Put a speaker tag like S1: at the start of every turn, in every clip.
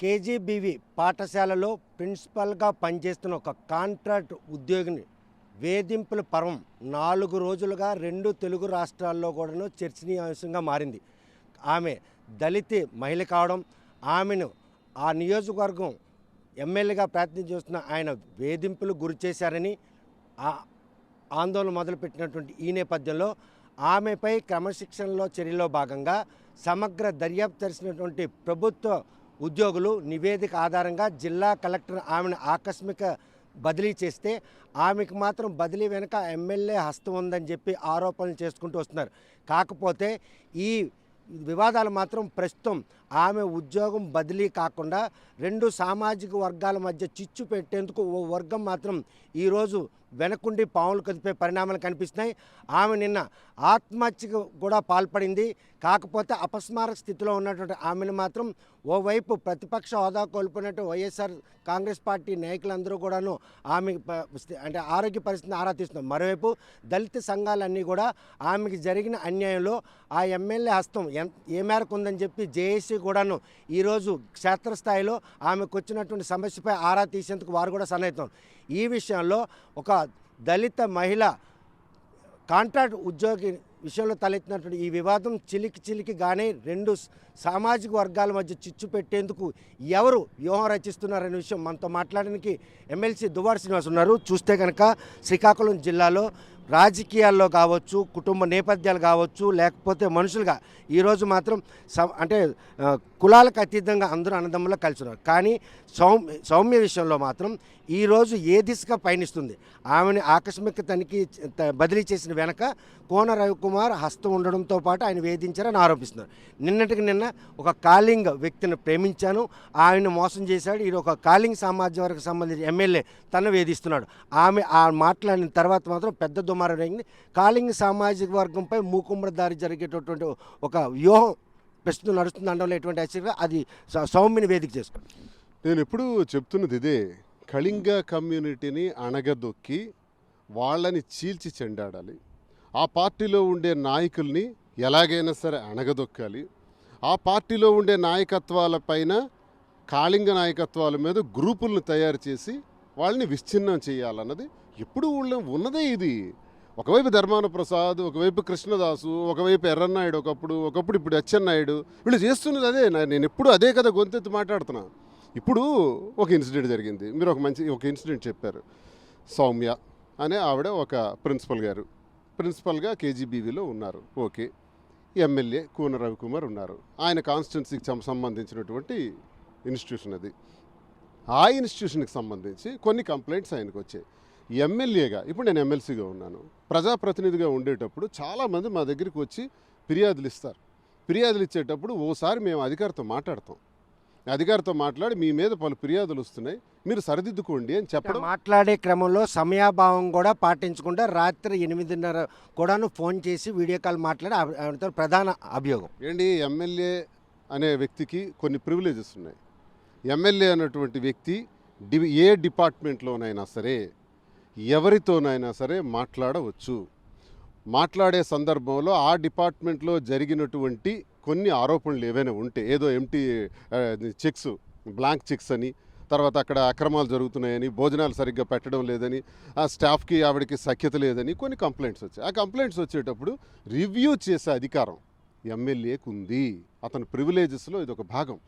S1: KGBV పాఠశాలలో ప్రిన్సిపల్గా పనిచేస్తున్న ఒక కాంట్రాక్ట్ ఉద్యోగిని వేధింపుల పర్వం 4 రోజులుగా 2 తెలుగు రాష్ట్రాల్లో కూడాను చర్చనీయాంశంగా మారింది. ఆమె దళిత మహిళ కావడం, ఆమెను ఆ నియోజకవర్గం ఎమ్మెల్యేగా ప్రాతినిధ్యం చేస్తున్న ఆయన వేధింపులు గురి చేశారని ఆందోళన మొదలుపెట్టినటువంటి ఈ నేపథ్యంలో ఆమెపై క్రమశిక్షణలో చర్యలో భాగంగా సమగ్ర దర్యాప్తు చేసినటువంటి ప్రభుత్వ ఉద్యోగులు నివేదిక ఆధారంగా జిల్లా కలెక్టర్ ఆమెను ఆకస్మిక బదిలీ చేస్తే ఆమెకు మాత్రం బదిలీ వెనుక ఎమ్మెల్యే హస్తం ఉందని చెప్పి ఆరోపణలు చేసుకుంటూ వస్తున్నారు. కాకపోతే ఈ వివాదాలు మాత్రం ప్రస్తుతం ఆమె ఉద్యోగం బదిలీ కాకుండా 2 సామాజిక వర్గాల మధ్య చిచ్చు పెట్టేందుకు ఓ వర్గం మాత్రం ఈరోజు వెనకుండి పావులు కదిపే పరిణామాలు కనిపిస్తున్నాయి. ఆమె నిన్న ఆత్మహత్యకు కూడా పాల్పడింది. కాకపోతే అపస్మారక స్థితిలో ఉన్నటువంటి ఆమెను మాత్రం ఓవైపు ప్రతిపక్ష హోదా కోల్పోయినట్టు వైఎస్ఆర్ కాంగ్రెస్ పార్టీ నాయకులందరూ కూడాను ఆమె అంటే ఆరోగ్య పరిస్థితిని ఆరా తీస్తున్నారు. మరోవైపు దళిత సంఘాలన్నీ కూడా ఆమెకి జరిగిన అన్యాయంలో ఆ ఎమ్మెల్యే హస్తం ఏ మేరకు ఉందని చెప్పి జేఏసీ కూడాను ఈరోజు క్షేత్రస్థాయిలో ఆమెకు వచ్చినటువంటి సమస్యపై ఆరా తీసేందుకు వారు కూడా సన్నద్ధం. ఈ విషయంలో ఒక దళిత మహిళ కాంట్రాక్ట్ ఉద్యోగి విషయంలో తలెత్తినటువంటి ఈ వివాదం చిలికిగానే 2 సామాజిక వర్గాల మధ్య చిచ్చు పెట్టేందుకు ఎవరు వ్యూహం రచిస్తున్నారనే విషయం మనతో మాట్లాడడానికి ఎమ్మెల్సీ దువ్వాడ శ్రీనివాస్ ఉన్నారు. చూస్తే కనుక శ్రీకాకుళం జిల్లాలో రాజకీయాల్లో కావచ్చు, కుటుంబ నేపథ్యాలు కావచ్చు, లేకపోతే మనుషులుగా ఈరోజు మాత్రం అంటే కులాలకు అతీతంగా అందరూ అన్నదమ్ములో కలిసి ఉన్నారు. కానీ సౌమ్య విషయంలో మాత్రం ఈరోజు ఏ దిశగా పయనిస్తుంది? ఆమెను ఆకస్మిక తనిఖీ బదిలీ చేసిన వెనక కోన రవికుమార్ హస్తం ఉండడంతో పాటు ఆయన వేధించారని ఆరోపిస్తున్నారు. నిన్నటికి నిన్న ఒక కాలింగ్ వ్యక్తిని ప్రేమించాను, ఆయన మోసం చేశాడు, ఇది ఒక కాలింగ్ సామాజిక వర్గం సంబంధించిన ఎమ్మెల్యే తను వేధిస్తున్నాడు. ఆమె ఆ మాట్లాడిన తర్వాత మాత్రం పెద్ద దుమారం అయింది. కాలింగ్ సామాజిక వర్గంపై మూకుమ్మడి దారి జరిగేటటువంటి ఒక వ్యూహం ప్రస్తుతం నడుస్తుంది అనడంలో ఎటువంటి ఆశ్చర్యం. అది సౌమ్యని వేదిక చేసుకోండి.
S2: నేను ఎప్పుడూ చెప్తున్నది ఇదే, కళింగ కమ్యూనిటీని అణగదొక్కి వాళ్ళని చీల్చి చెండాడాలి. ఆ పార్టీలో ఉండే నాయకుల్ని ఎలాగైనా సరే అణగదొక్కాలి. ఆ పార్టీలో ఉండే నాయకత్వాలపైన కాళింగ నాయకత్వాల మీద గ్రూపులను తయారు చేసి వాళ్ళని విచ్ఛిన్నం చేయాలన్నది ఎప్పుడు ఉన్నదే ఇది. ఒకవైపు ధర్మాన ప్రసాద్, ఒకవైపు కృష్ణదాసు, ఒకవైపు ఎర్రన్నాయుడు, ఒకప్పుడు ఇప్పుడు అచ్చెన్నాయుడు, వీళ్ళు చేస్తున్నది అదే. నేను ఎప్పుడు అదే కదా గొంతెత్తి మాట్లాడుతున్నా. ఇప్పుడు ఒక ఇన్సిడెంట్ జరిగింది. మీరు ఒక ఇన్సిడెంట్ చెప్పారు. సౌమ్య అనే ఆవిడ ఒక ప్రిన్సిపల్గా కేజీబీవీలో ఉన్నారు. ఓకే. ఎమ్మెల్యే కోన రవికుమార్ ఉన్నారు. ఆయన కాన్స్టిట్యున్సీకి సంబంధించినటువంటి ఇన్స్టిట్యూషన్ అది. ఆ ఇన్స్టిట్యూషన్కి సంబంధించి కొన్ని కంప్లైంట్స్ ఆయనకు వచ్చాయి. ఎమ్మెల్యేగా ఇప్పుడు నేను ఎమ్మెల్సీగా ఉన్నాను. ప్రజాప్రతినిధిగా ఉండేటప్పుడు చాలామంది మా దగ్గరికి వచ్చి ఫిర్యాదులు ఇస్తారు. ఫిర్యాదులు ఇచ్చేటప్పుడు ఓసారి మేము అధికారితో మాట్లాడి మీ మీద పలు ఫిర్యాదులు వస్తున్నాయి, మీరు సరిదిద్దుకోండి అని చెప్పడం.
S1: మాట్లాడే క్రమంలో సమయాభావం కూడా పాటించకుండా రాత్రి 8:30 కూడాను ఫోన్ చేసి వీడియో కాల్ మాట్లాడి ప్రధాన అభియోగం
S2: ఏంటి, ఎమ్మెల్యే అనే వ్యక్తికి కొన్ని ప్రివిలేజెస్ ఉన్నాయి. ఎమ్మెల్యే అన్నటువంటి వ్యక్తి ఏ డిపార్ట్మెంట్లోనైనా సరే ఎవరితోనైనా సరే మాట్లాడవచ్చు. మాట్లాడే సందర్భంలో ఆ డిపార్ట్మెంట్లో జరిగినటువంటి కొన్ని ఆరోపణలు ఏవైనా ఉంటే, ఏదో ఎంటీ చెక్స్, బ్లాంక్ చెక్స్ అని, తర్వాత అక్కడ అక్రమాలు జరుగుతున్నాయని, భోజనాలు సరిగ్గా పెట్టడం లేదని, ఆ స్టాఫ్కి ఆవిడకి సఖ్యత లేదని కొన్ని కంప్లైంట్స్ వచ్చాయి. ఆ కంప్లైంట్స్ వచ్చేటప్పుడు రివ్యూ చేసే అధికారం ఎమ్మెల్యేకు ఉంది. అతని ప్రివిలేజెస్లో ఇది ఒక భాగం.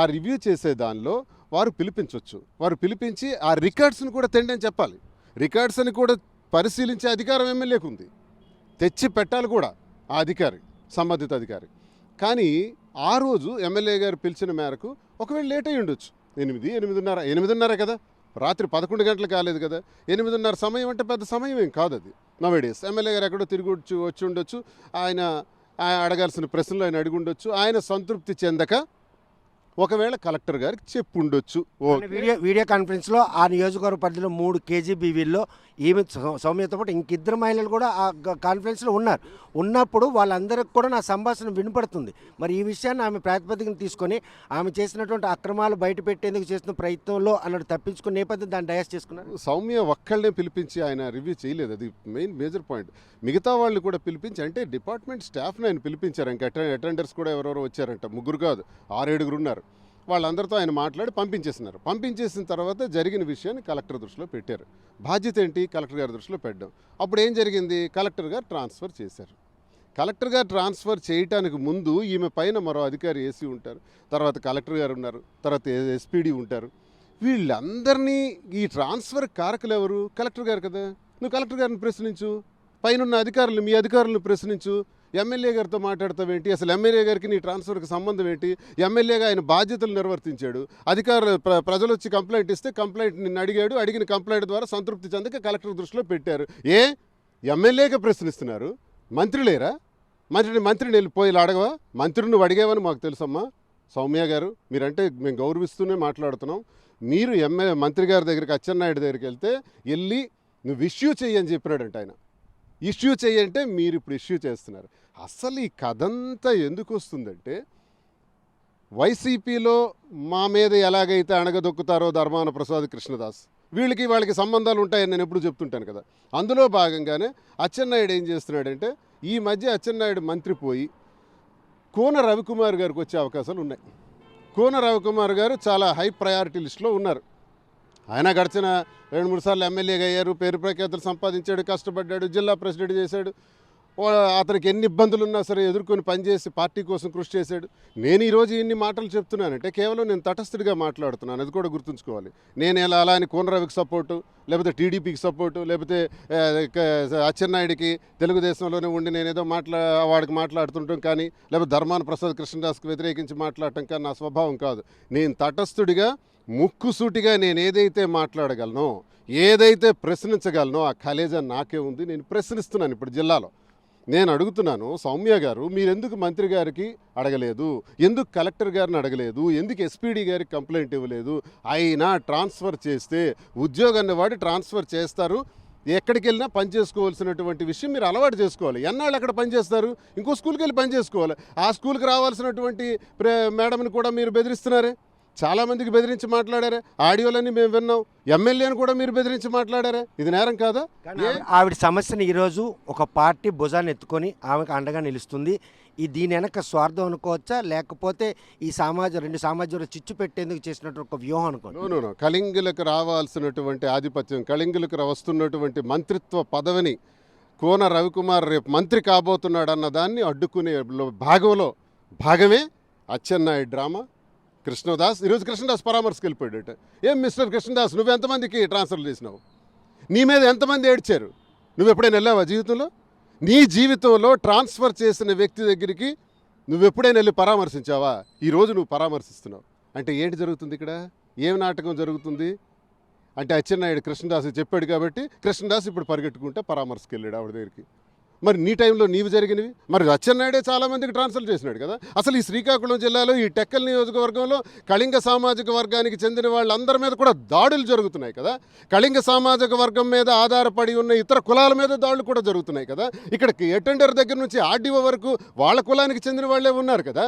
S2: ఆ రివ్యూ చేసే దానిలో వారు పిలిపించవచ్చు. వారు పిలిపించి ఆ రికార్డ్స్ని కూడా తెండని చెప్పాలి. రికార్డ్స్ అని కూడా పరిశీలించే అధికారం ఎమ్మెల్యేకు ఉంది. తెచ్చి పెట్టాలి కూడా ఆ అధికారి, సంబంధిత అధికారి. కానీ ఆ రోజు ఎమ్మెల్యే గారు పిలిచిన మేరకు ఒకవేళ లేట్ అయ్యి ఉండొచ్చు. 8:30 కదా, రాత్రి 11 గంటలు కాలేదు కదా. 8:30 సమయం అంటే పెద్ద సమయం ఏం కాదు అది. నవేడేస్ ఎమ్మెల్యే గారు ఎక్కడో తిరిగి వచ్చి ఉండొచ్చు. ఆయన అడగాల్సిన ప్రశ్నలు ఆయన అడిగి ఉండొచ్చు. ఆయన సంతృప్తి చెందక ఒకవేళ కలెక్టర్ గారికి చెప్పుండొచ్చు.
S1: వీడియో కాన్ఫరెన్స్లో ఆ నియోజకవర్గ పరిధిలో 3 కేజీబీవీల్లో ఈమె సౌమ్యతో పాటు ఇంకిద్దరు మహిళలు కూడా ఆ కాన్ఫరెన్స్లో ఉన్నప్పుడు వాళ్ళందరికీ కూడా నా సంభాషణ వినపడుతుంది. మరి ఈ విషయాన్ని ఆమె ప్రాతిపదికను తీసుకొని ఆమె చేసినటువంటి అక్రమాలు బయట పెట్టేందుకు చేసిన ప్రయత్నంలో అన్నట్టు తప్పించుకునే నేపథ్యం దాన్ని డయాస్ చేసుకున్నారు.
S2: సౌమ్య ఒక్కళ్ళనే పిలిపించి ఆయన రివ్యూ చేయలేదు. అది మేజర్ పాయింట్. మిగతా వాళ్ళు కూడా పిలిపించి, అంటే డిపార్ట్మెంట్ స్టాఫ్ని ఆయన పిలిపించారు. ఇంకా అటెండర్స్ కూడా ఎవరెవరో వచ్చారంట. 3 కాదు 6-7 ఉన్నారు. వాళ్ళందరితో ఆయన మాట్లాడి పంపించేసినారు. పంపించేసిన తర్వాత జరిగిన విషయాన్ని కలెక్టర్ దృష్టిలో పెట్టారు. బాధ్యత ఏంటి? కలెక్టర్ గారి దృష్టిలో పెట్టడం. అప్పుడు ఏం జరిగింది? కలెక్టర్ గారు ట్రాన్స్ఫర్ చేశారు. కలెక్టర్ గారు ట్రాన్స్ఫర్ చేయటానికి ముందు ఈమె పైన మరో అధికారి ఏసీ ఉంటారు, తర్వాత కలెక్టర్ గారు ఉన్నారు, తర్వాత ఎస్పీడీ ఉంటారు. వీళ్ళందరినీ ఈ ట్రాన్స్ఫర్ కారకులు ఎవరు? కలెక్టర్ గారు కదా. నువ్వు కలెక్టర్ గారిని ప్రశ్నించు, పైన అధికారులు, మీ అధికారులను ప్రశ్నించు. ఎమ్మెల్యే గారితో మాట్లాడతావేంటి? అసలు ఎమ్మెల్యే గారికి నీ ట్రాన్స్ఫర్కి సంబంధం ఏంటి? ఎమ్మెల్యేగా ఆయన బాధ్యతలు నిర్వర్తించాడు. అధికారులు ప్రజలు వచ్చి కంప్లైంట్ ఇస్తే కంప్లైంట్ నిన్ను అడిగాడు, అడిగిన కంప్లైంట్ ద్వారా సంతృప్తి చెందక కలెక్టర్ దృష్టిలో పెట్టారు. ఎమ్మెల్యేగా ప్రశ్నిస్తున్నారు, మంత్రి లేరా? మంత్రిని వెళ్ళిపోయి అడగవా? మంత్రిని నువ్వు అడిగావని మాకు తెలుసమ్మా. సౌమ్య గారు, మీరంటే మేము గౌరవిస్తూనే మాట్లాడుతున్నాం. మీరు మంత్రి గారి దగ్గరికి, అచ్చెన్నాయుడు దగ్గరికి వెళ్ళి నువ్వు ఇష్యూ చెయ్యని చెప్పినాడంట ఆయన. ఇష్యూ చెయ్యంటే మీరు ఇప్పుడు ఇష్యూ చేస్తున్నారు. అసలు ఈ కథంతా ఎందుకు వస్తుందంటే, వైసీపీలో మా మీద ఎలాగైతే అణగదొక్కుతారో ధర్మాన ప్రసాద్, కృష్ణదాస్, వాళ్ళకి సంబంధాలు ఉంటాయని నేను ఎప్పుడు చెప్తుంటాను కదా. అందులో భాగంగానే అచ్చెన్నాయుడు ఏం చేస్తున్నాడంటే, ఈ మధ్య అచ్చెన్నాయుడు మంత్రి పోయి కోన రవికుమార్ గారికి వచ్చే అవకాశాలు ఉన్నాయి. కోన రవికుమార్ గారు చాలా హై ప్రయారిటీ లిస్టులో ఉన్నారు. ఆయన గడిచిన 2-3 సార్లు ఎమ్మెల్యేగా అయ్యారు, పేరు ప్రఖ్యాతులు సంపాదించాడు, కష్టపడ్డాడు, జిల్లా ప్రెసిడెంట్ చేశాడు. అతనికి ఎన్ని ఇబ్బందులు ఉన్నా సరే ఎదుర్కొని పనిచేసి పార్టీ కోసం కృషి చేశాడు. నేను ఈరోజు ఇన్ని మాటలు చెప్తున్నానంటే కేవలం నేను తటస్థుడిగా మాట్లాడుతున్నాను, అది కూడా గుర్తుంచుకోవాలి. నేను అలా అని కోనరవికి సపోర్టు, లేకపోతే టీడీపీకి సపోర్టు, లేకపోతే అచ్చెన్నాయుడికి తెలుగుదేశంలోనే ఉండి నేనేదో వాడికి మాట్లాడుతుంటాం కానీ, లేకపోతే ధర్మాన ప్రసాద్, కృష్ణదాస్కి వ్యతిరేకించి మాట్లాడటం కానీ నా స్వభావం కాదు. నేను తటస్థుడిగా ముక్కుసూటిగా నేను ఏదైతే మాట్లాడగలనో, ఏదైతే ప్రశ్నించగలనో ఆ కలేజా నాకే ఉంది. నేను ప్రశ్నిస్తున్నాను. ఇప్పుడు జిల్లాలో నేను అడుగుతున్నాను, సౌమ్య గారు మీరెందుకు మంత్రి గారికి అడగలేదు? ఎందుకు కలెక్టర్ గారిని అడగలేదు? ఎందుకు ఎస్పీడీ గారికి కంప్లైంట్ ఇవ్వలేదు? అయినా ట్రాన్స్ఫర్ చేస్తే ఉద్యోగాన్ని వాడి ట్రాన్స్ఫర్ చేస్తారు. ఎక్కడికి వెళ్ళినా పని చేసుకోవాల్సినటువంటి విషయం మీరు అలవాటు చేసుకోవాలి. ఎన్నాళ్ళు అక్కడ పని చేస్తారు? ఇంకో స్కూల్కి వెళ్ళి పని చేసుకోవాలి. ఆ స్కూల్కి రావాల్సినటువంటి మేడంని కూడా మీరు బెదిరిస్తున్నారే. చాలామందికి బెదిరించి మాట్లాడారే, ఆడియోలన్నీ మేము విన్నాం. ఎమ్మెల్యేని కూడా మీరు బెదిరించి మాట్లాడారే. ఇది నేరం కాదా?
S1: ఆవిడ సమస్యను ఈరోజు ఒక పార్టీ భుజాన్ని ఎత్తుకొని ఆమెకు అండగా నిలుస్తుంది. దీని వెనక స్వార్థం అనుకోవచ్చా, లేకపోతే ఈ రెండు సమాజంలో చిచ్చు పెట్టేందుకు చేసినట్టు ఒక వ్యూహం అనుకోవచ్చు?
S2: నో. కళింగులకు రావాల్సినటువంటి ఆధిపత్యం, కళింగులకు వస్తున్నటువంటి మంత్రిత్వ పదవిని కోన రవికుమార్ రేపు మంత్రి కాబోతున్నాడు అన్న దాన్ని అడ్డుకునే భాగమే అచ్చెన్నాయుడు డ్రామా. కృష్ణదాస్ ఈరోజు కృష్ణదాస్ పరామర్శకు వెళ్ళిపోయాడట. ఏం మిస్టర్ కృష్ణదాస్, నువ్వు ఎంతమందికి ట్రాన్స్ఫర్ చేసినావు? నీ మీద ఎంతమంది ఏడ్చారు? నువ్వు ఎప్పుడైనా వెళ్ళావా జీవితంలో? నీ జీవితంలో ట్రాన్స్ఫర్ చేసిన వ్యక్తి దగ్గరికి నువ్వు ఎప్పుడైనా వెళ్ళి పరామర్శించావా? ఈరోజు నువ్వు పరామర్శిస్తున్నావు అంటే ఏంటి జరుగుతుంది ఇక్కడ? ఏం నాటకం జరుగుతుంది అంటే, అచ్చెన్నాయుడు కృష్ణదాస్ చెప్పాడు కాబట్టి కృష్ణదాస్ ఇప్పుడు పరిగెట్టుకుంటే పరామర్శకు వెళ్ళాడు ఆవిడ దగ్గరికి. మరి నీ టైంలో నీవు జరిగినవి? మరి అచ్చెన్నాయుడే చాలామందికి ట్రాన్స్ఫర్ చేసినాడు కదా. అసలు ఈ శ్రీకాకుళం జిల్లాలో ఈ టెక్కల్ నియోజకవర్గంలో కళింగ సామాజిక వర్గానికి చెందిన వాళ్ళందరి మీద కూడా దాడులు జరుగుతున్నాయి కదా. కళింగ సామాజిక వర్గం మీద ఆధారపడి ఉన్న ఇతర కులాల మీద దాడులు కూడా జరుగుతున్నాయి కదా. ఇక్కడికి అటెండర్ దగ్గర నుంచి ఆర్డీఓ వరకు వాళ్ళ కులానికి చెందిన వాళ్ళే ఉన్నారు కదా.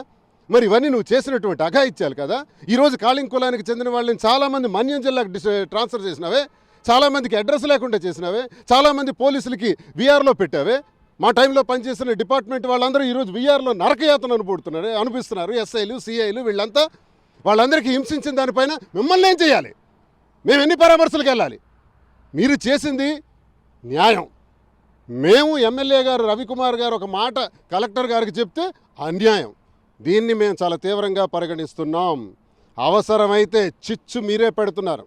S2: మరి ఇవన్నీ నువ్వు చేసినటువంటి అఘాయిత్యాలు కదా. ఈరోజు కాళింగ్ కులానికి చెందిన వాళ్ళని చాలామంది మన్యం జిల్లాకు ట్రాన్స్ఫర్ చేసినావే, చాలామందికి అడ్రస్ లేకుండా చేసినావే, చాలామంది పోలీసులకి వీఆర్లో పెట్టావే. మా టైంలో పనిచేసిన డిపార్ట్మెంట్ వాళ్ళందరూ ఈరోజు వీఆర్లో నరకయాతన అనిపిస్తున్నారు. ఎస్ఐలు, సిఐలు వీళ్ళంతా, వాళ్ళందరికీ హింసించిన దానిపైన మిమ్మల్ని ఏం చేయాలి? మేము ఎన్ని పరామర్శలకు వెళ్ళాలి? మీరు చేసింది న్యాయం. మేము ఎమ్మెల్యే గారు రవికుమార్ గారు ఒక మాట కలెక్టర్ గారికి చెప్తే అన్యాయం. దీన్ని మేము చాలా తీవ్రంగా పరిగణిస్తున్నాం. అవసరమైతే చిచ్చు మీరే పెడుతున్నారు,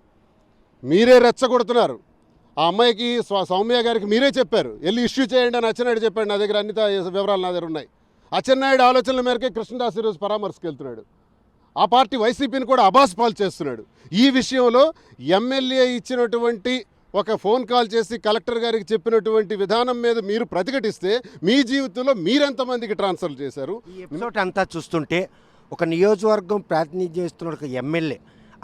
S2: మీరే రెచ్చగొడుతున్నారు. ఆ అమ్మాయికి సౌమ్య గారికి మీరే చెప్పారు వెళ్ళి ఇష్యూ చేయండి అని అచ్చెన్నాయుడు చెప్పాడు. నా దగ్గర అన్ని వివరాలు నా దగ్గర ఉన్నాయి. అచ్చెన్నాయుడు ఆలోచనల మేరకే కృష్ణదాస్ ఈరోజు పరామర్శకు వెళ్తున్నాడు. ఆ పార్టీ వైసీపీని కూడా అబాస్పాలు చేస్తున్నాడు. ఈ విషయంలో ఎమ్మెల్యే ఇచ్చినటువంటి ఒక ఫోన్ కాల్ చేసి కలెక్టర్ గారికి చెప్పినటువంటి విధానం మీద మీరు ప్రతిఘటిస్తే మీ జీవితంలో మీరెంతమందికి ట్రాన్స్ఫర్ చేశారు?
S1: ఈ ఎపిసోడ్ అంతా చూస్తుంటే ఒక నియోజకవర్గం ప్రాతినిధ్యం ఇస్తున్న ఒక ఎమ్మెల్యే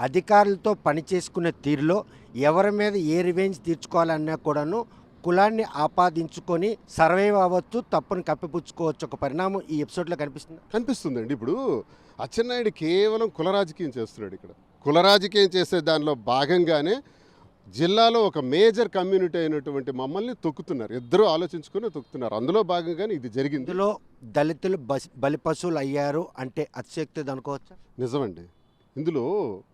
S1: అధికారులతో పనిచేసుకునే తీరులో ఎవరి మీద ఏ రివెంజ్ తీర్చుకోవాలన్నా కూడాను కులాన్ని ఆపాదించుకొని సర్వైవ్ అవ్వచ్చు, తప్పును కప్పిపుచ్చుకోవచ్చు ఒక పరిణామం ఈ ఎపిసోడ్లో
S2: కనిపిస్తుందండి. ఇప్పుడు అచ్చెన్నాయుడు కేవలం కుల రాజకీయం చేస్తున్నాడు. ఇక్కడ కుల రాజకీయం చేసే దానిలో భాగంగానే జిల్లాలో ఒక మేజర్ కమ్యూనిటీ అయినటువంటి మమ్మల్ని తొక్కుతున్నారు. ఇద్దరు ఆలోచించుకుని తొక్కుతున్నారు. అందులో భాగంగానే ఇది జరిగింది.
S1: ఇందులో దళితులు బలిపశువులు అయ్యారు అంటే అతిశక్తి అనుకోవచ్చా?
S2: నిజమండి. ఇందులో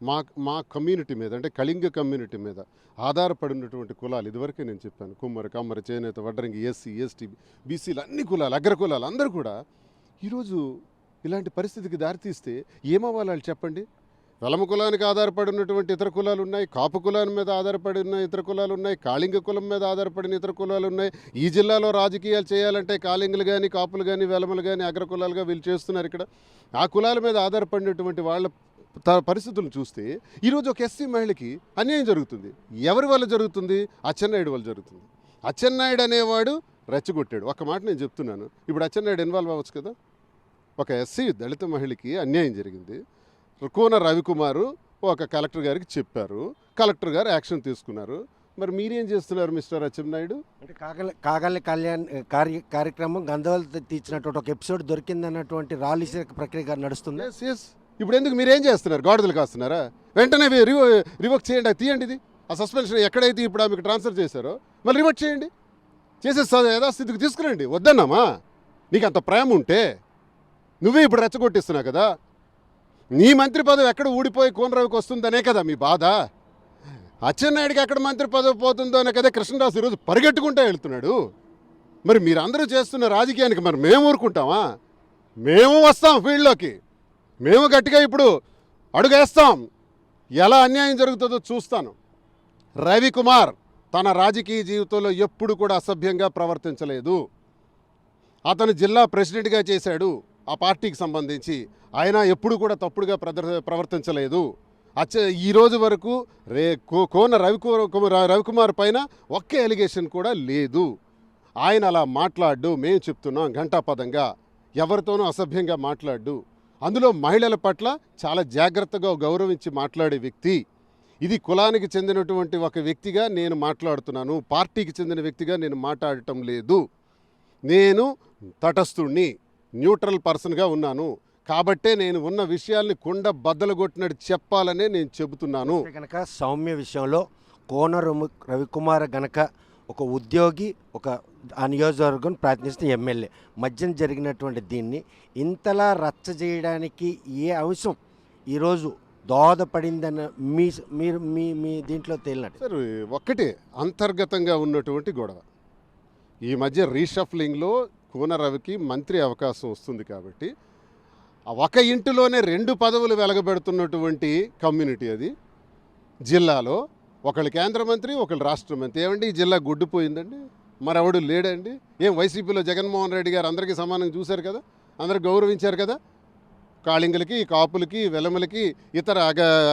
S2: మా మా కమ్యూనిటీ మీద అంటే కళింగ కమ్యూనిటీ మీద ఆధారపడినటువంటి కులాలు ఇదివరకే నేను చెప్పాను. కుమ్మరి, కమ్మరి, చేనేత, వడ్రంగి, ఎస్సీ, ఎస్టీ, బీసీలు అన్ని కులాలు, అగ్ర కులాలు అందరూ కూడా ఈరోజు ఇలాంటి పరిస్థితికి దారితీస్తే ఏమవ్వాలి వాళ్ళు చెప్పండి? వెలమ కులానికి ఆధారపడినటువంటి ఇతర కులాలు ఉన్నాయి, కాపు కులాల మీద ఆధారపడిన ఇతర కులాలు ఉన్నాయి, కాళింగ కులం మీద ఆధారపడిన ఇతర కులాలు ఉన్నాయి. ఈ జిల్లాలో రాజకీయాలు చేయాలంటే కాళింగులు కానీ, కాపులు కానీ, వెలమలు కానీ, అగ్ర కులాలుగా వీళ్ళు చేస్తున్నారు. ఇక్కడ ఆ కులాల మీద ఆధారపడినటువంటి వాళ్ళ పరిస్థితులను చూస్తే ఈరోజు ఒక ఎస్సీ మహిళకి అన్యాయం జరుగుతుంది. ఎవరి వల్ల జరుగుతుంది? అచ్చెన్నాయుడు వల్ల జరుగుతుంది. అచ్చెన్నాయుడు అనేవాడు రెచ్చగొట్టాడు. ఒక మాట నేను చెప్తున్నాను, ఇప్పుడు అచ్చెన్నాయుడు ఇన్వాల్వ్ అవ్వచ్చు కదా. ఒక ఎస్సీ దళిత మహిళకి అన్యాయం జరిగింది. కోన రవికుమారు ఒక కలెక్టర్ గారికి చెప్పారు, కలెక్టర్ గారు యాక్షన్ తీసుకున్నారు. మరి మీరేం చేస్తున్నారు మిస్టర్ అచ్చెన్నాయుడు?
S1: అంటే కాగల్లి కళ్యాణ్ కార్యక్రమం గంధవల్ తీర్చినటువంటి ఒక ఎపిసోడ్ దొరికిందన్నటువంటి రాలిసే ప్రక్రియ నడుస్తుంది.
S2: Yes yes. ఇప్పుడు ఎందుకు మీరేం చేస్తున్నారు? గాడిదలు కాస్తున్నారా? వెంటనే రివోక్ చేయండి, అది తీయండి. ఇది ఆ సస్పెన్షన్ ఎక్కడైతే ఇప్పుడు ఆమెకు ట్రాన్స్ఫర్ చేశారో మళ్ళీ రివోక్ చేయండి, చేసే యథాస్థితికి తీసుకురండి. వద్దన్నామా? నీకు అంత ప్రేమ ఉంటే నువ్వే ఇప్పుడు రెచ్చగొట్టిస్తున్నావు కదా. నీ మంత్రి పదవి ఎక్కడ ఊడిపోయి కోనరావుకి వస్తుందనే కదా మీ బాధ. అచ్చెన్నాయుడికి ఎక్కడ మంత్రి పదవి పోతుందో అనే కదా కృష్ణదాస్ ఈరోజు పరిగెట్టుకుంటూ వెళ్తున్నాడు. మరి మీరందరూ చేస్తున్న రాజకీయానికి మరి మేము ఊరుకుంటామా? మేము వస్తాం ఫీల్డ్లోకి, మేము గట్టిగా ఇప్పుడు అడుగేస్తాం. ఎలా అన్యాయం జరుగుతుందో చూస్తాను. రవికుమార్ తన రాజకీయ జీవితంలో ఎప్పుడు కూడా అసభ్యంగా ప్రవర్తించలేదు. అతను జిల్లా ప్రెసిడెంట్గా చేశాడు ఆ పార్టీకి సంబంధించి. ఆయన ఎప్పుడు కూడా తప్పుడుగా ప్రవర్తించలేదు. ఈ రోజు వరకు కోన రవికుమార్ పైన ఒక్క ఎలిగేషన్ కూడా లేదు. ఆయన అలా మాట్లాడు, మేము చెప్తున్నాం ఘంటాపదంగా, ఎవరితోనూ అసభ్యంగా మాట్లాడు. అందులో మహిళల పట్ల చాలా జాగ్రత్తగా గౌరవించి మాట్లాడే వ్యక్తి. ఇది కులానికి చెందినటువంటి ఒక వ్యక్తిగా నేను మాట్లాడుతున్నాను, పార్టీకి చెందిన వ్యక్తిగా నేను మాట్లాడటం లేదు. నేను తటస్థుణ్ణి, న్యూట్రల్ పర్సన్గా ఉన్నాను. కాబట్టే నేను ఉన్న విషయాల్ని కుండ బద్దలు కొట్టినట్టు చెప్పాలనే నేను చెబుతున్నాను.
S1: కనుక సౌమ్య విషయంలో కోన రవికుమార్ గనక ఒక ఉద్యోగి, ఒక ఆ నియోజకవర్గం ప్రాతినిధ్యం ఎమ్మెల్యే మధ్యన జరిగినటువంటి దీన్ని ఇంతలా రచ్చ చేయడానికి ఏ అంశం ఈరోజు దోహదపడిందన్న మీరు మీ మీ దీంట్లో తేలినట్టు?
S2: సార్, ఒక్కటే అంతర్గతంగా ఉన్నటువంటి గొడవ. ఈ మధ్య రీషఫ్లింగ్లో కోన రవికి మంత్రి అవకాశం వస్తుంది కాబట్టి ఒక ఇంటిలోనే 2 పదవులు వెలగబెడుతున్నటువంటి కమ్యూనిటీ అది. జిల్లాలో ఒకళ్ళు కేంద్ర మంత్రి, ఒకళ్ళు రాష్ట్ర మంత్రి. ఏమండి ఈ జిల్లా గుడ్డిపోయిందండి? మరెవడు లేడండి? ఏం వైసీపీలో జగన్మోహన్ రెడ్డి గారు అందరికీ సమానంగా చూశారు కదా, అందరు గౌరవించారు కదా. కాళింగులకి, కాపులకి, వెలమలకి, ఇతర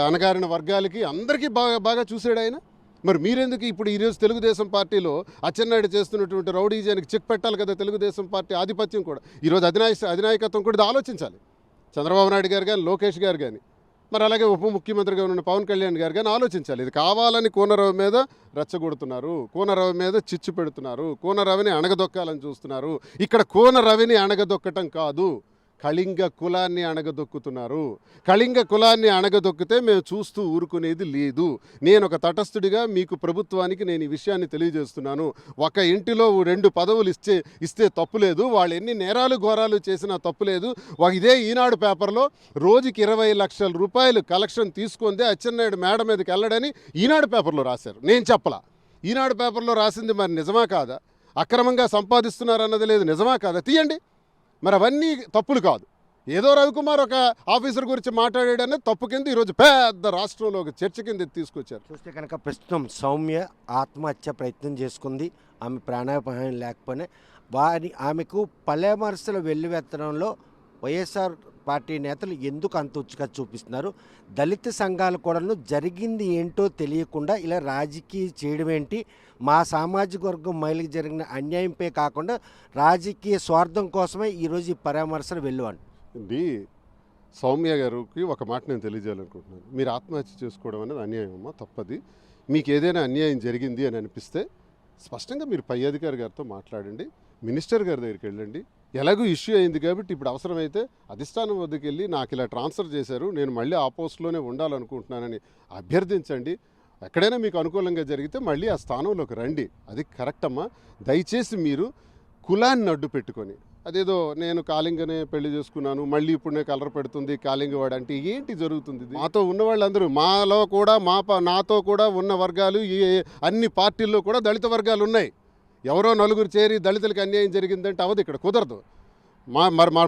S2: అణగారిన వర్గాలకి అందరికీ బాగా చూశాడు ఆయన. మరి మీరెందుకు ఇప్పుడు ఈరోజు తెలుగుదేశం పార్టీలో అచ్చెన్నాయుడు చేస్తున్నటువంటి రౌడీజానికి చెక్ పెట్టాలి కదా. తెలుగుదేశం పార్టీ ఆధిపత్యం కూడా ఈరోజు అధినాయకత్వం కూడా ఆలోచించాలి. చంద్రబాబు నాయుడు గారు కానీ, లోకేష్ గారు కానీ, మరి అలాగే ఉప ముఖ్యమంత్రిగా ఉన్న పవన్ కళ్యాణ్ గారు కానీ ఆలోచించాలి. ఇది కావాలని కోనరావు మీద రెచ్చగొడుతున్నారు, కోనరావు మీద చిచ్చు పెడుతున్నారు, కోనరావుని అణగదొక్కాలని చూస్తున్నారు. ఇక్కడ కోనరావుని అణగదొక్కటం కాదు, కళింగ కులాన్ని అణగదొక్కుతున్నారు. కళింగ కులాన్ని అణగదొక్కితే మేము చూస్తూ ఊరుకునేది లేదు. నేను ఒక తటస్థుడిగా మీకు ప్రభుత్వానికి నేను ఈ విషయాన్ని తెలియజేస్తున్నాను. ఒక ఇంటిలో 2 పదవులు ఇస్తే తప్పులేదు, వాళ్ళు ఎన్ని నేరాలు ఘోరాలు చేసినా తప్పులేదు. ఇదే ఈనాడు పేపర్లో రోజుకి 20 లక్షల రూపాయలు కలెక్షన్ తీసుకుందే అచ్చెన్నాయుడు మేడ మీదకి వెళ్ళడని ఈనాడు పేపర్లో రాశారు. నేను చెప్పలా. ఈనాడు పేపర్లో రాసింది మరి నిజమా కాదా? అక్రమంగా సంపాదిస్తున్నారు అన్నది లేదు, నిజమా కాదా? తీయండి. మరి అవన్నీ తప్పులు కాదు. ఏదో రవికుమార్ ఒక ఆఫీసర్ గురించి మాట్లాడాడనే తప్పు కింద ఈరోజు పెద్ద రాష్ట్రంలో ఒక చర్చ కింద తీసుకొచ్చారు.
S1: చూస్తే కనుక ప్రస్తుతం సౌమ్య ఆత్మహత్య ప్రయత్నం చేసుకుంది. ఆమె ప్రాణాపాయం లేకపోయినా ఆమెకు పల్లెమరసలు వెల్లువెత్తడంలో వైఎస్ఆర్ పార్టీ నేతలు ఎందుకు అంత ఉచ్చుగా చూపిస్తున్నారు? దళిత సంఘాలు కూడాను జరిగింది ఏంటో తెలియకుండా ఇలా రాజకీయ చేయడం ఏంటి? మా సామాజిక వర్గం మహిళకి జరిగిన అన్యాయంపై కాకుండా రాజకీయ స్వార్థం కోసమే ఈరోజు ఈ పరామర్శలు
S2: ఇది సౌమ్య గారికి ఒక మాట నేను తెలియజేయాలనుకుంటున్నాను. మీరు ఆత్మహత్య చేసుకోవడం అనేది అన్యాయం అమ్మా, తప్పది. మీకు ఏదైనా అన్యాయం జరిగింది అని అనిపిస్తే స్పష్టంగా మీరు పై అధికారి గారితో మాట్లాడండి, మినిస్టర్ గారి దగ్గరికి వెళ్ళండి. ఎలాగో ఇష్యూ అయింది కాబట్టి ఇప్పుడు అవసరమైతే అధిష్టానం వద్దకు వెళ్ళి నాకు ఇలా ట్రాన్స్ఫర్ చేశారు, నేను మళ్ళీ ఆ పోస్ట్లోనే ఉండాలనుకుంటున్నానని అభ్యర్థించండి. ఎక్కడైనా మీకు అనుకూలంగా జరిగితే మళ్ళీ ఆ స్థానంలోకి రండి. అది కరెక్ట్ అమ్మా. దయచేసి మీరు కులాన్ని అడ్డు పెట్టుకొని అదేదో నేను కాలింగనే పెళ్లి చేసుకున్నాను, మళ్ళీ ఇప్పుడు నేను కలర్ పెడుతుంది కాలింగ వాడు అంటే ఏంటి జరుగుతుంది? మాతో ఉన్న వాళ్ళందరూ, మాలో కూడా నాతో కూడా ఉన్న వర్గాలు ఈ అన్ని పార్టీల్లో కూడా దళిత వర్గాలు ఉన్నాయి. ఎవరో నలుగురు చేరి దళితులకు అన్యాయం జరిగిందంటే అవదు, ఇక్కడ కుదరదు.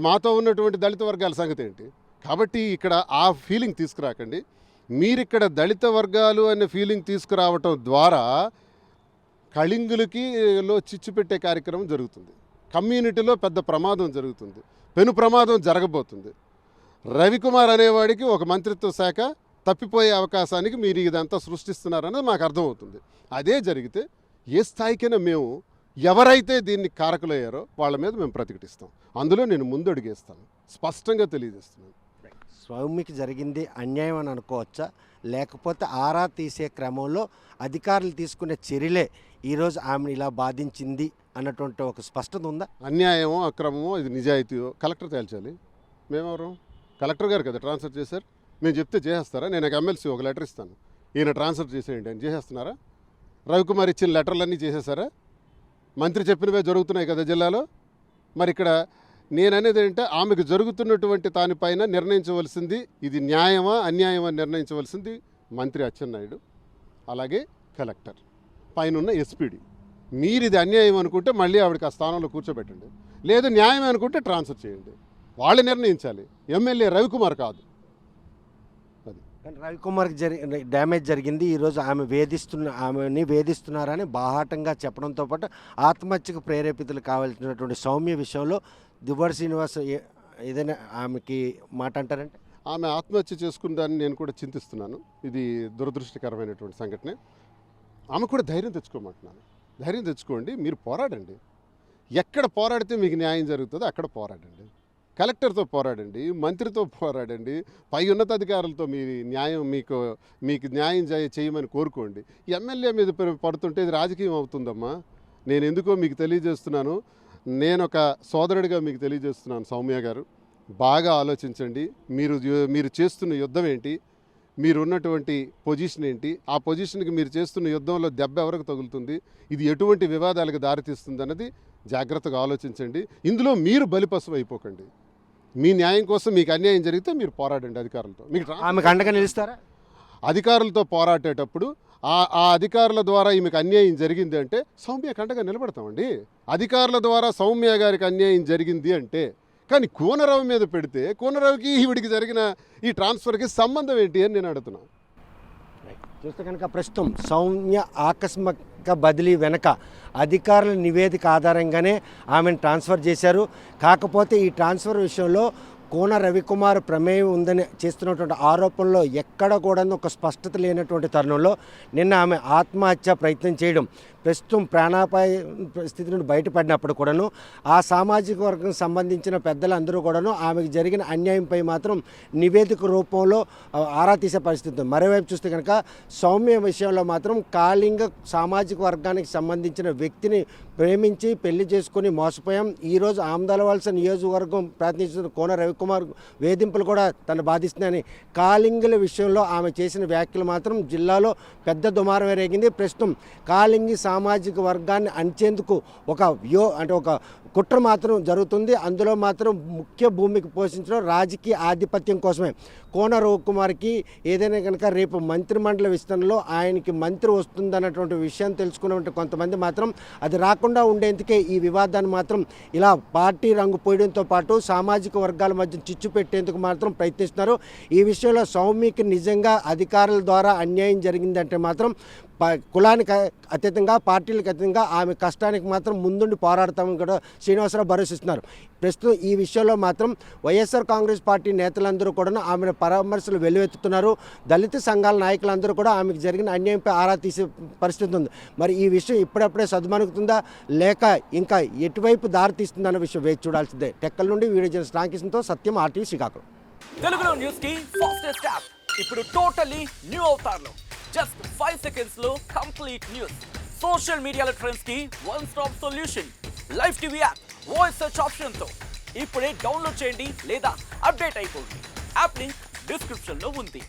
S2: మాతో ఉన్నటువంటి దళిత వర్గాల సంగతి ఏంటి? కాబట్టి ఇక్కడ ఆ ఫీలింగ్ తీసుకురాకండి. మీరిక్కడ దళిత వర్గాలు అనే ఫీలింగ్ తీసుకురావటం ద్వారా కళింగులకి చిచ్చు పెట్టే కార్యక్రమం జరుగుతుంది. కమ్యూనిటీలో పెద్ద ప్రమాదం జరుగుతుంది, పెను ప్రమాదం జరగబోతుంది. రవికుమార్ అనేవాడికి ఒక మంత్రిత్వ శాఖ తప్పిపోయే అవకాశానికి మీరు ఇదంతా సృష్టిస్తున్నారన్నది మాకు అర్థమవుతుంది. అదే జరిగితే ఏ స్థాయికైనా మేము ఎవరైతే దీన్ని కారకులయ్యారో వాళ్ళ మీద మేము ప్రతిఘటిస్తాం. అందులో నేను ముందడుగేస్తాను, స్పష్టంగా తెలియజేస్తున్నాను.
S1: సౌమ్యకి జరిగింది అన్యాయం అని అనుకోవచ్చా, లేకపోతే ఆరా తీసే క్రమంలో అధికారులు తీసుకునే చర్యలే ఈరోజు ఆమెను ఇలా బాధించింది అన్నటువంటి ఒక స్పష్టత ఉందా?
S2: అన్యాయమో అక్రమమో ఇది నిజాయితీయో కలెక్టర్ తేల్చాలి. మేమెవరు? కలెక్టర్ గారు కదా ట్రాన్స్ఫర్ చేశారు. మేము చెప్తే చేసేస్తారా? నేను ఒక ఎమ్మెల్సీ ఒక లెటర్ ఇస్తాను, ఈయన ట్రాన్స్ఫర్ చేసేయండి అని చేసేస్తున్నారా? రవికుమార్ ఇచ్చిన లెటర్లన్నీ చేసేసారా? మంత్రి చెప్పినవే జరుగుతున్నాయి కదా జిల్లాలో. మరి ఇక్కడ నేననేది ఏంటంటే ఆమెకు జరుగుతున్నటువంటి దానిపైన నిర్ణయించవలసింది ఇది న్యాయమా అన్యాయమా నిర్ణయించవలసింది మంత్రి అచ్చెన్నాయుడు, అలాగే కలెక్టర్, పైన ఎస్పీడీ. మీరు ఇది అన్యాయం అనుకుంటే మళ్ళీ ఆవిడకి ఆ స్థానంలో కూర్చోబెట్టండి, లేదు న్యాయం అనుకుంటే ట్రాన్స్ఫర్ చేయండి. వాళ్ళు నిర్ణయించాలి, ఎమ్మెల్యే రవికుమార్ కాదు. అది
S1: కానీ రవికుమార్కి డ్యామేజ్ జరిగింది. ఈరోజు ఆమెని వేధిస్తున్నారని బాహాటంగా చెప్పడంతో పాటు ఆత్మహత్యకు ప్రేరేపితులు కావాల్సినటువంటి సౌమ్య విషయంలో దివ్వడి శ్రీనివాస్ ఏదైనా ఆమెకి మాట అంటారంటే?
S2: ఆమె ఆత్మహత్య చేసుకుందాన్ని నేను కూడా చింతిస్తున్నాను. ఇది దురదృష్టకరమైనటువంటి సంఘటనే. ఆమె కూడా ధైర్యం తెచ్చుకోమంటున్నాను. ధైర్యం తెచ్చుకోండి, మీరు పోరాడండి. ఎక్కడ పోరాడితే మీకు న్యాయం జరుగుతుందో అక్కడ పోరాడండి. కలెక్టర్తో పోరాడండి, మంత్రితో పోరాడండి, పై ఉన్నతాధికారులతో మీ న్యాయం మీకు న్యాయం చేయమని కోరుకోండి. ఎమ్మెల్యే మీద పడుతుంటే ఇది రాజకీయం అవుతుందమ్మా. నేను ఎందుకో మీకు తెలియజేస్తున్నాను, నేను ఒక సోదరుడిగా మీకు తెలియజేస్తున్నాను. సౌమ్య గారు బాగా ఆలోచించండి. మీరు చేస్తున్న యుద్ధం ఏంటి, మీరు ఉన్నటువంటి పొజిషన్ ఏంటి, ఆ పొజిషన్కి మీరు చేస్తున్న యుద్ధంలో దెబ్బ ఎవరికి తగులుతుంది, ఇది ఎటువంటి వివాదాలకు దారితీస్తుంది అన్నది జాగ్రత్తగా ఆలోచించండి. ఇందులో మీరు బలిపశువు అయిపోకండి. మీ న్యాయం కోసం మీకు అన్యాయం జరిగితే మీరు పోరాడండి అధికారులతో.
S1: ఆమెకు అండగా నిలుస్తారా?
S2: అధికారులతో పోరాటేటప్పుడు ఆ అధికారుల ద్వారా ఈమెకు అన్యాయం జరిగింది అంటే సౌమ్యకు అండగా నిలబడతామండి. అధికారుల ద్వారా సౌమ్య గారికి అన్యాయం జరిగింది అంటే, కానీ కోనరావు మీద పెడితే కోనరావుకి ఈవిడికి జరిగిన ఈ ట్రాన్స్ఫర్కి సంబంధం ఏంటి అని నేను అడుగుతున్నాను.
S1: చూస్తే కనుక ప్రస్తుతం సౌమ్య ఆకస్మిక బదిలీ వెనక అధికారుల నివేదిక ఆధారంగానే ఆమెను ట్రాన్స్ఫర్ చేశారు. కాకపోతే ఈ ట్రాన్స్ఫర్ విషయంలో కోన రవికుమార్ ప్రమేయం ఉందని చేస్తున్నటువంటి ఆరోపణలో ఎక్కడ కూడా ఒక స్పష్టత లేనటువంటి తరుణంలో నిన్న ఆమె ఆత్మహత్య ప్రయత్నం చేయడం, ప్రస్తుతం ప్రాణాపాయ స్థితి నుండి బయటపడినప్పుడు కూడాను ఆ సామాజిక వర్గం సంబంధించిన పెద్దలందరూ కూడాను ఆమెకు జరిగిన అన్యాయంపై మాత్రం నివేదిక రూపంలో ఆరా తీసే పరిస్థితి. మరోవైపు చూస్తే కనుక సౌమ్య విషయంలో మాత్రం కాళింగ సామాజిక వర్గానికి సంబంధించిన వ్యక్తిని ప్రేమించి పెళ్లి చేసుకుని మోసపోయాం. ఈరోజు ఆమదాలవలస నియోజకవర్గం ప్రాతినిధ్యం కోన రవికుమార్ వేధింపులు కూడా తను బాధిస్తున్నాయని కాళింగుల విషయంలో ఆమె చేసిన వ్యాఖ్యలు మాత్రం జిల్లాలో పెద్ద దుమారం రేగింది. ప్రస్తుతం కాళింగి సామాజిక వర్గాన్ని అంచేందుకు ఒక కుట్ర మాత్రం జరుగుతుంది. అందులో మాత్రం ముఖ్య భూమికి పోషించడం రాజకీయ ఆధిపత్యం కోసమే. కోన రవికుమార్కి ఏదైనా కనుక రేపు మంత్రిమండలి విస్తరణలో ఆయనకి మంత్రి వస్తుందన్నటువంటి విషయం తెలుసుకున్నటువంటి కొంతమంది మాత్రం అది రాకుండా ఉండేందుకే ఈ వివాదాన్ని మాత్రం ఇలా పార్టీ రంగు పోయడంతో పాటు సామాజిక వర్గాల మధ్య చిచ్చు పెట్టేందుకు మాత్రం ప్రయత్నిస్తున్నారు. ఈ విషయంలో సౌమ్యకి నిజంగా అధికారుల ద్వారా అన్యాయం జరిగిందంటే మాత్రం కులానికి అతీతంగా పార్టీలకు అతీతంగా ఆమె కష్టానికి మాత్రం ముందుండి పోరాడతామని కూడా శ్రీనివాసరావు భరోసిస్తున్నారు. ప్రస్తుతం ఈ విషయంలో మాత్రం వైఎస్ఆర్ కాంగ్రెస్ పార్టీ నేతలందరూ కూడా ఆమెను పరామర్శలు వెల్లువెత్తుతున్నారు. దళిత సంఘాల నాయకులందరూ కూడా ఆమెకు జరిగిన అన్యాయంపై ఆరా తీసే పరిస్థితి ఉంది. మరి ఈ విషయం ఇప్పుడప్పుడే సద్మనుగుతుందా లేక ఇంకా ఎటువైపు దారి తీస్తుందన్న విషయం వేచి చూడాల్సిందే. టెక్కల నుండి వీడియో జర్నలిస్ట్ రామకృష్ణతో సత్యం, RTV శ్రీకాకుళం.
S3: తెలుగులో న్యూస్ కి ఫాస్టెస్ట్ యాప్ ఇప్పుడు టోటల్లీ న్యూ అవతార్లో జస్ట్ 5 seconds లో కంప్లీట్ న్యూస్, సోషల్ మీడియాలో ట్రెండ్స్ కి one stop solution, live TV app, voice search option తో ఇప్పుడే డౌన్లోడ్ చేయండి లేదా అప్డేట్ అయిపోండి. యాప్ లింక్ డిస్క్రిప్షన్ లో ఉంది.